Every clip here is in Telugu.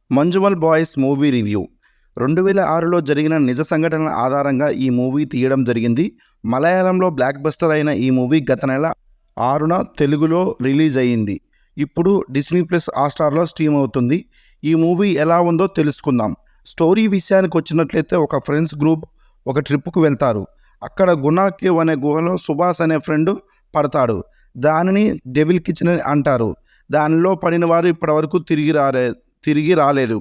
మంజుమల్ బాయ్స్ మూవీ రివ్యూ 2006లో జరిగిన నిజ సంఘటనల ఆధారంగా ఈ మూవీ తీయడం జరిగింది. మలయాళంలో బ్లాక్ బస్టర్ అయిన ఈ మూవీ గత నెల 6న తెలుగులో రిలీజ్ అయ్యింది. ఇప్పుడు డిస్నీ ప్లస్ హాట్‌స్టార్‌లో స్ట్రీమ్ అవుతుంది. ఈ మూవీ ఎలా ఉందో తెలుసుకుందాం. స్టోరీ విషయానికి వచ్చినట్లయితే ఒక ఫ్రెండ్స్ గ్రూప్ ఒక ట్రిప్‌కు వెళ్తారు. అక్కడ గునా కేవ్ అనే గుహలో సుభాష్ అనే ఫ్రెండ్ పడతాడు. దానిని డెవిల్ కిచెన్ అంటారు. దానిలో పడిన వారు ఇప్పటివరకు తిరిగి రాలేదు.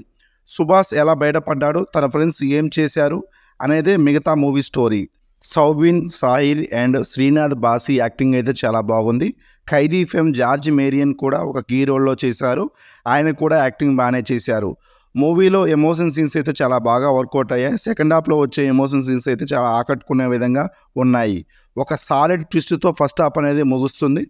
సుభాష్ ఎలా బయటపడ్డాడు, తన ఫ్రెండ్స్ ఏం చేశారు అనేదే మిగతా movie story. Soubin, Sahil and Sreenath Bhasi acting అయితే చాలా బాగుంది. ఖైదీ ఫేమ్ జార్జ్ మేరియన్ కూడా ఒక కీ రోల్లో చేశారు. ఆయన కూడా యాక్టింగ్ బాగానే చేశారు. మూవీలో ఎమోషన్ సీన్స్ అయితే చాలా బాగా వర్కౌట్ అయ్యాయి. సెకండ్ హాఫ్లో వచ్చే ఎమోషన్ సీన్స్ అయితే చాలా ఆకట్టుకునే విధంగా ఉన్నాయి. ఒక సాలిడ్ ట్విస్ట్తో ఫస్ట్ హాఫ్ అనేది ముగుస్తుంది.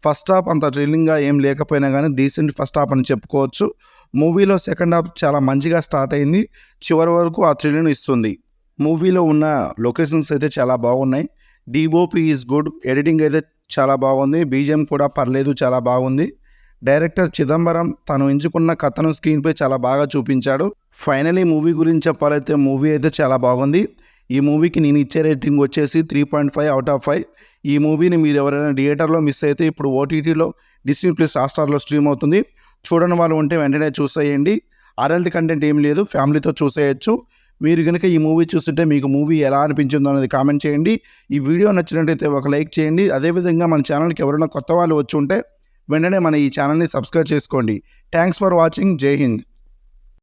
ఫస్ట్ హాఫ్ అంత థ్రిల్లింగ్గా ఏం లేకపోయినా కానీ డీసెంట్ ఫస్ట్ హాఫ్ అని చెప్పుకోవచ్చు. మూవీలో సెకండ్ హాఫ్ చాలా మంచిగా స్టార్ట్ అయింది. చివరి వరకు ఆ థ్రిల్ని ఇస్తుంది. మూవీలో ఉన్న లొకేషన్స్ అయితే చాలా బాగున్నాయి. DOP is good. ఎడిటింగ్ అయితే చాలా బాగుంది. బీజిఎం కూడా పర్లేదు, చాలా బాగుంది. డైరెక్టర్ చిదంబరం తను ఎంచుకున్న కథను స్క్రీన్పై చాలా బాగా చూపించాడు. ఫైనలీ మూవీ గురించి చెప్పాలైతే మూవీ అయితే చాలా బాగుంది. ఈ మూవీకి నేను ఇచ్చే రేటింగ్ వచ్చేసి 3.5 అవుట్ ఆఫ్ 5. ఈ మూవీని మీరు ఎవరైనా థియేటర్లో మిస్ అయితే ఇప్పుడు ఓటీటీలో డిస్నీ ప్లస్ హాట్‌స్టార్‌లో స్ట్రీమ్ అవుతుంది. చూడని వాళ్ళు ఉంటే వెంటనే చూసేయండి. అడల్ట్ కంటెంట్ ఏం లేదు, ఫ్యామిలీతో చూసేయచ్చు. మీరు కనుక ఈ మూవీ చూస్తుంటే మీకు మూవీ ఎలా అనిపించిందో అనేది కామెంట్ చేయండి. ఈ వీడియో నచ్చినట్లయితే ఒక లైక్ చేయండి. అదేవిధంగా మన ఛానల్కి ఎవరైనా కొత్త వాళ్ళు వచ్చి ఉంటే వెంటనే మన ఈ ఛానల్ని సబ్స్క్రైబ్ చేసుకోండి. Thanks for watching. జై హింద్.